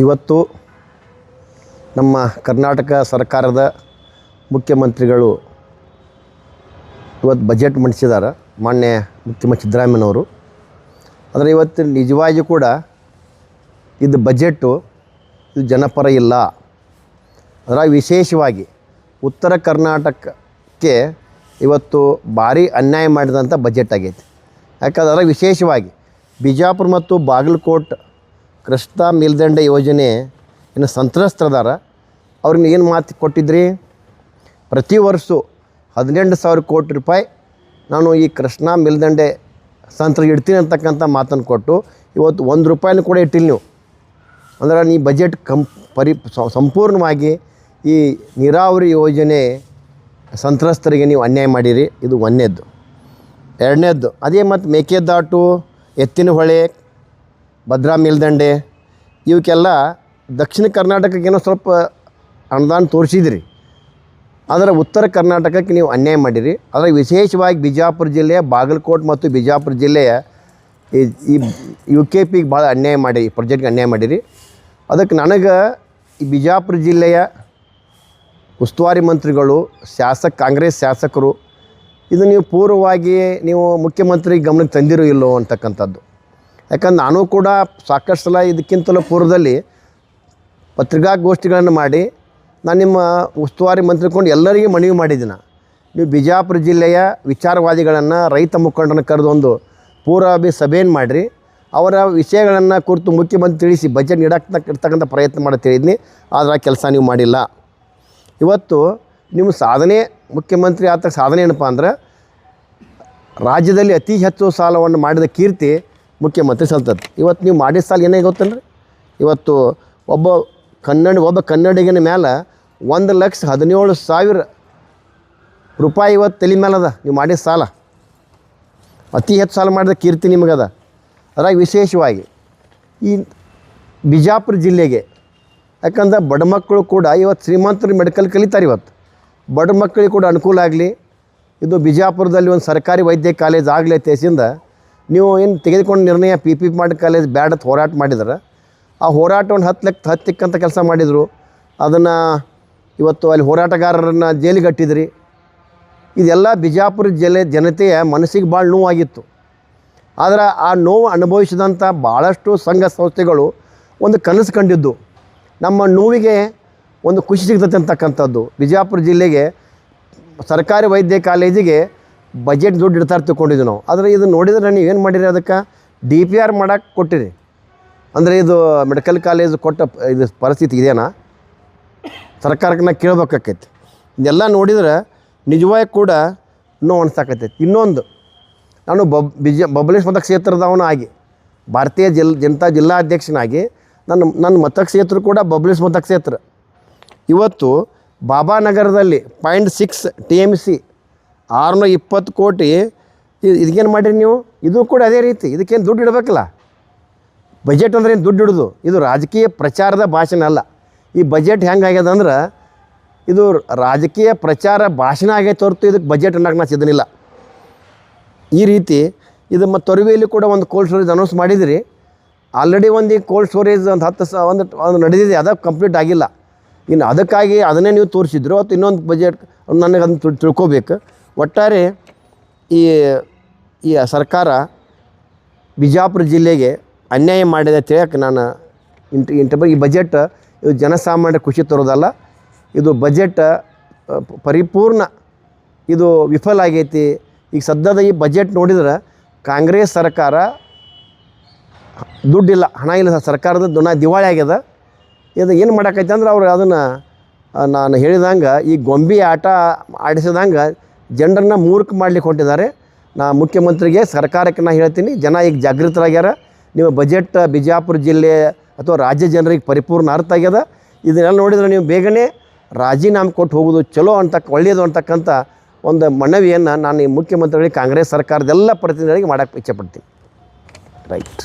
ಇವತ್ತು ನಮ್ಮ ಕರ್ನಾಟಕ ಸರ್ಕಾರದ ಮುಖ್ಯಮಂತ್ರಿಗಳು ಇವತ್ತು ಬಜೆಟ್ ಮಂಡಿಸಿದ್ದಾರೆ. ಮಾನ್ಯ ಮುಖ್ಯಮಂತ್ರಿ ಸಿದ್ದರಾಮಯ್ಯನವರು. ಆದರೆ ಇವತ್ತು ನಿಜವಾಗಿಯೂ ಕೂಡ ಇದು ಬಜೆಟ್ಟು ಇದು ಜನಪರ ಇಲ್ಲ. ಅದರ ವಿಶೇಷವಾಗಿ ಉತ್ತರ ಕರ್ನಾಟಕಕ್ಕೆ ಇವತ್ತು ಭಾರಿ ಅನ್ಯಾಯ ಮಾಡಿದಂಥ ಬಜೆಟ್ ಆಗೈತಿ. ಯಾಕಂದ್ರೆ ವಿಶೇಷವಾಗಿ ಬಿಜಾಪುರ ಮತ್ತು ಬಾಗಲಕೋಟೆ ಕೃಷ್ಣಾ ಮೇಲ್ದಂಡೆ ಯೋಜನೆ ಇನ್ನು ಸಂತ್ರಸ್ತರದಾರ. ಅವ್ರಿಗೆ ಏನು ಮಾತು ಕೊಟ್ಟಿದ್ರಿ? ಪ್ರತಿ ವರ್ಷ 18,000 ಕೋಟಿ ರೂಪಾಯಿ ನಾನು ಈ ಕೃಷ್ಣಾ ಮೇಲ್ದಂಡೆ ಸಂತ್ರರಿಗೆ ಇಡ್ತೀನಿ ಅಂತಕ್ಕಂಥ ಮಾತನ್ನು ಕೊಟ್ಟು ಇವತ್ತು 1 ರೂಪಾಯಿನೂ ಕೂಡ ಇಟ್ಟಿಲ್ಲ ನೀವು. ಅಂದ್ರೆ ಈ ಬಜೆಟ್ ಸಂಪೂರ್ಣವಾಗಿ ಈ ನೀರಾವರಿ ಯೋಜನೆ ಸಂತ್ರಸ್ತರಿಗೆ ನೀವು ಅನ್ಯಾಯ ಮಾಡಿರಿ. ಇದು ಒಂದನೇದ್ದು. ಎರಡನೇದ್ದು ಅದೇ ಮತ್ತು ಮೇಕೆದಾಟು, ಎತ್ತಿನಹೊಳೆ, ಭದ್ರಾ ಮೇಲ್ದಂಡೆ ಇವಕ್ಕೆಲ್ಲ ದಕ್ಷಿಣ ಕರ್ನಾಟಕಕ್ಕೇನೋ ಸ್ವಲ್ಪ ಅನುದಾನ ತೋರಿಸಿದಿರಿ. ಆದರೆ ಉತ್ತರ ಕರ್ನಾಟಕಕ್ಕೆ ನೀವು ಅನ್ಯಾಯ ಮಾಡಿರಿ. ಆದರೆ ವಿಶೇಷವಾಗಿ ಬಿಜಾಪುರ ಜಿಲ್ಲೆಯ ಬಾಗಲಕೋಟೆ ಮತ್ತು ಬಿಜಾಪುರ ಜಿಲ್ಲೆಯ ಈ UKPಗೆ ಭಾಳ ಅನ್ಯಾಯ ಮಾಡಿ, ಈ ಪ್ರಾಜೆಕ್ಟ್ಗೆ ಅನ್ಯಾಯ ಮಾಡಿರಿ. ಅದಕ್ಕೆ ನನಗೆ ಈ ಬಿಜಾಪುರ ಜಿಲ್ಲೆಯ ಉಸ್ತುವಾರಿ ಮಂತ್ರಿಗಳು, ಕಾಂಗ್ರೆಸ್ ಶಾಸಕರು ಇದು ನೀವು ಪೂರ್ವವಾಗಿ ನೀವು ಮುಖ್ಯಮಂತ್ರಿ ಗಮನಕ್ಕೆ ತಂದಿರೋ ಇಲ್ಲೋ ಅಂತಕ್ಕಂಥದ್ದು. ಯಾಕಂದ್ರೆ ನಾನು ಕೂಡ ಸಾಕಷ್ಟು ಸಲ ಇದಕ್ಕಿಂತಲೂ ಪೂರ್ವದಲ್ಲಿ ಪತ್ರಿಕಾಗೋಷ್ಠಿಗಳನ್ನು ಮಾಡಿ ನಾನು ನಿಮ್ಮ ಉಸ್ತುವಾರಿ ಮಂತ್ರಿಕೊಂಡು ಎಲ್ಲರಿಗೂ ಮನವಿ ಮಾಡಿದ್ದೀನಿ. ನೀವು ಬಿಜಾಪುರ ಜಿಲ್ಲೆಯ ವಿಚಾರವಾದಿಗಳನ್ನು, ರೈತ ಮುಖಂಡರನ್ನು ಕರೆದು ಒಂದು ಪೂರ್ವಭಾವಿ ಸಭೆಯನ್ನು ಮಾಡಿರಿ. ಅವರ ವಿಷಯಗಳನ್ನು ಕುರಿತು ಮುಖ್ಯಮಂತ್ರಿ ತಿಳಿಸಿ ಬಜೆಟ್ ಇರ್ತಕ್ಕಂಥ ಪ್ರಯತ್ನ ಮಾಡೋದು ಹೇಳಿದ್ನಿ. ಆದರೆ ಆ ಕೆಲಸ ನೀವು ಮಾಡಿಲ್ಲ. ಇವತ್ತು ನಿಮ್ಮ ಸಾಧನೆ, ಮುಖ್ಯಮಂತ್ರಿ ಆತ ಸಾಧನೆ ಏನಪ್ಪ ಅಂದ್ರೆ ರಾಜ್ಯದಲ್ಲಿ ಅತಿ ಹೆಚ್ಚು ಸಾಲವನ್ನು ಮಾಡಿದ ಕೀರ್ತಿ ಮುಖ್ಯಮಂತ್ರಿ ಸಲ್ತದ್ದು. ಇವತ್ತು ನೀವು ಮಾಡಿದ ಸಾಲ ಏನೇ ಗೊತ್ತಲ್ರಿ? ಇವತ್ತು ಒಬ್ಬ ಕನ್ನಡಿಗನ ಮೇಲೆ 1,17,000 ರೂಪಾಯಿ ಇವತ್ತು ತಲೆ ಮೇಲದ ನೀವು ಮಾಡಿದ ಸಾಲ. ಅತಿ ಹೆಚ್ಚು ಸಾಲ ಮಾಡಿದ ಕೀರ್ತಿ ನಿಮಗದ. ಅದ್ರಾಗ ವಿಶೇಷವಾಗಿ ಈ ಬಿಜಾಪುರ ಜಿಲ್ಲೆಗೆ, ಯಾಕಂದ್ರೆ ಬಡ ಮಕ್ಕಳು ಕೂಡ ಇವತ್ತು ಶ್ರೀಮಂತರು ಮೆಡಿಕಲ್ ಕಲಿತಾರೆ. ಇವತ್ತು ಬಡ ಮಕ್ಕಳಿಗೆ ಕೂಡ ಅನುಕೂಲ ಆಗಲಿ. ಇದು ಬಿಜಾಪುರದಲ್ಲಿ ಒಂದು ಸರ್ಕಾರಿ ವೈದ್ಯ ಕಾಲೇಜ್ ಆಗಲಿ ತೇಸಿಂದ ನೀವು ಏನು ತೆಗೆದುಕೊಂಡು ನಿರ್ಣಯ PP ಮಾಡಿ ಕಾಲೇಜ್ ಬ್ಯಾಡತ್ ಹೋರಾಟ ಮಾಡಿದ್ರೆ ಆ ಹೋರಾಟವನ್ನು ಹತ್ತಿಕ್ಕಂಥ ಕೆಲಸ ಮಾಡಿದರು. ಅದನ್ನು ಇವತ್ತು ಅಲ್ಲಿ ಹೋರಾಟಗಾರರನ್ನು ಜೈಲಿಗೆ ಕಟ್ಟಿದ್ರಿ. ಇದೆಲ್ಲ ಬಿಜಾಪುರ ಜನತೆಯ ಮನಸ್ಸಿಗೆ ಭಾಳ ನೋವಾಗಿತ್ತು. ಆದರೆ ಆ ನೋವು ಅನುಭವಿಸಿದಂಥ ಭಾಳಷ್ಟು ಸಂಘ ಸಂಸ್ಥೆಗಳು ಒಂದು ಕನಸು ಕಂಡಿದ್ದು, ನಮ್ಮ ನೋವಿಗೆ ಒಂದು ಖುಷಿ ಸಿಗ್ತದೆ ಅಂತಕ್ಕಂಥದ್ದು. ಬಿಜಾಪುರ ಜಿಲ್ಲೆಗೆ ಸರ್ಕಾರಿ ವೈದ್ಯ ಕಾಲೇಜಿಗೆ ಬಜೆಟ್ ದುಡ್ಡು ಇಡ್ತಾ ತಿಳ್ಕೊಂಡಿದ್ದು ನಾವು. ಆದರೆ ಇದು ನೋಡಿದರೆ ನೀವು ಏನು ಮಾಡಿರಿ? ಅದಕ್ಕೆ DPR ಮಾಡೋಕ್ಕೆ ಕೊಟ್ಟಿರಿ. ಅಂದರೆ ಇದು ಮೆಡಿಕಲ್ ಕಾಲೇಜ್ ಕೊಟ್ಟ ಇದು ಪರಿಸ್ಥಿತಿ ಇದೆಯಾ? ಸರ್ಕಾರಕ್ಕೆ ನಾವು ಕೇಳಬೇಕಾಕೈತಿ. ಇದೆಲ್ಲ ನೋಡಿದ್ರೆ ನಿಜವಾಗಿ ಕೂಡ ನೋವು ಅನ್ಸಾಕತ್ತೈತಿ. ಇನ್ನೊಂದು, ನಾನು ಬಬಲೇಶ್ ಮತಕ್ಷೇತ್ರದವನು ಆಗಿ ಭಾರತೀಯ ಜನತಾ ಜಿಲ್ಲಾಧ್ಯಕ್ಷನಾಗಿ ನನ್ನ ಮತಕ್ಷೇತ್ರ ಕೂಡ ಬಬಲೇಶ್ ಮತಕ್ಷೇತ್ರ. ಇವತ್ತು ಬಾಬಾನಗರದಲ್ಲಿ 0.6 TMC 620 ಕೋಟಿ ಇದಕ್ಕೇನು ಮಾಡಿರಿ ನೀವು? ಇದು ಕೂಡ ಅದೇ ರೀತಿ. ಇದಕ್ಕೇನು ದುಡ್ಡು ಇಡಬೇಕಲ್ಲ? ಬಜೆಟ್ ಅಂದ್ರೆ ಏನು ದುಡ್ಡು ಇಡೋದು? ಇದು ರಾಜಕೀಯ ಪ್ರಚಾರದ ಭಾಷಣ ಅಲ್ಲ. ಈ ಬಜೆಟ್ ಹೆಂಗಾಗ್ಯದ ಅಂದ್ರೆ ಇದು ರಾಜಕೀಯ ಪ್ರಚಾರ ಭಾಷಣ ಆಗೈತೆ ಹೊರತು ಇದಕ್ಕೆ ಬಜೆಟ್ ಅನ್ನೋಕೆ ನಾ ಸಿದ್ಧನಿಲ್ಲ. ಈ ರೀತಿ ಇದು ಮತ್ತು ತೊರವಿಯಲ್ಲಿ ಕೂಡ ಒಂದು ಕೋಲ್ಡ್ ಸ್ಟೋರೇಜ್ ಅನೌನ್ಸ್ ಮಾಡಿದಿರಿ. ಆಲ್ರೆಡಿ ಒಂದು ಈ ಕೋಲ್ಡ್ ಸ್ಟೋರೇಜ್ ಒಂದು ನಡೆದಿದೆ, ಅದು ಕಂಪ್ಲೀಟ್ ಆಗಿಲ್ಲ. ಇನ್ನು ಅದಕ್ಕಾಗಿ ಅದನ್ನೇ ನೀವು ತೋರಿಸಿದ್ರು. ಅಥವಾ ಇನ್ನೊಂದು ಬಜೆಟ್ ನನಗೆ ಅದನ್ನು ತಿಳ್ಕೊಬೇಕು. ಒಟ್ಟಾರೆ ಈ ಸರ್ಕಾರ ಬಿಜಾಪುರ ಜಿಲ್ಲೆಗೆ ಅನ್ಯಾಯ ಮಾಡಿದೆ ತಿಳಿಯೋಕೆ ನಾನು ಈ ಬಜೆಟ್ ಇದು ಜನಸಾಮಾನ್ಯರ ಖುಷಿ ತರೋದಲ್ಲ. ಇದು ಬಜೆಟ್ ಪರಿಪೂರ್ಣ ಇದು ವಿಫಲ ಆಗೈತಿ. ಈಗ ಸದ್ಯದ ಈ ಬಜೆಟ್ ನೋಡಿದ್ರೆ ಕಾಂಗ್ರೆಸ್ ಸರ್ಕಾರ ದುಡ್ಡಿಲ್ಲ, ಹಣ ಇಲ್ಲ, ಸರ್ಕಾರದ ದಿವಾಳಿ ಆಗ್ಯದ. ಇದು ಏನು ಮಾಡೋಕ್ಕೈತೆ ಅಂದ್ರೆ ಅವ್ರು ಅದನ್ನು ನಾನು ಹೇಳಿದಂಗೆ ಈ ಗೊಂಬೆ ಆಟ ಆಡಿಸಿದಂಗೆ ಜನರನ್ನ ಮೂರ್ಖ ಮಾಡ್ಲಿಕ್ಕೆ ಹೊಂಟಿದ್ದಾರೆ. ನಾ ಮುಖ್ಯಮಂತ್ರಿಗೆ, ಸರ್ಕಾರಕ್ಕೆ ನಾನು ಹೇಳ್ತೀನಿ, ಜನ ಈಗ ಜಾಗೃತರಾಗ್ಯಾರ. ನೀವು ಬಜೆಟ್ ಬಿಜಾಪುರ ಜಿಲ್ಲೆ ಅಥವಾ ರಾಜ್ಯ ಜನರಿಗೆ ಪರಿಪೂರ್ಣ ಅರ್ಥ ಆಗ್ಯದ. ಇದನ್ನೆಲ್ಲ ನೋಡಿದರೆ ನೀವು ಬೇಗನೆ ರಾಜೀನಾಮೆ ಕೊಟ್ಟು ಹೋಗೋದು ಚಲೋ ಒಳ್ಳೆಯದು ಅಂತಕ್ಕಂಥ ಒಂದು ಮನವಿಯನ್ನು ನಾನು ಈ ಮುಖ್ಯಮಂತ್ರಿಗಳಿಗೆ, ಕಾಂಗ್ರೆಸ್ ಸರ್ಕಾರದೆಲ್ಲ ಪ್ರತಿನಿಧಿಗಳಿಗೆ ಮಾಡೋಕ್ಕೆ ಇಚ್ಛೆಪಡ್ತೀನಿ. ರೈಟ್.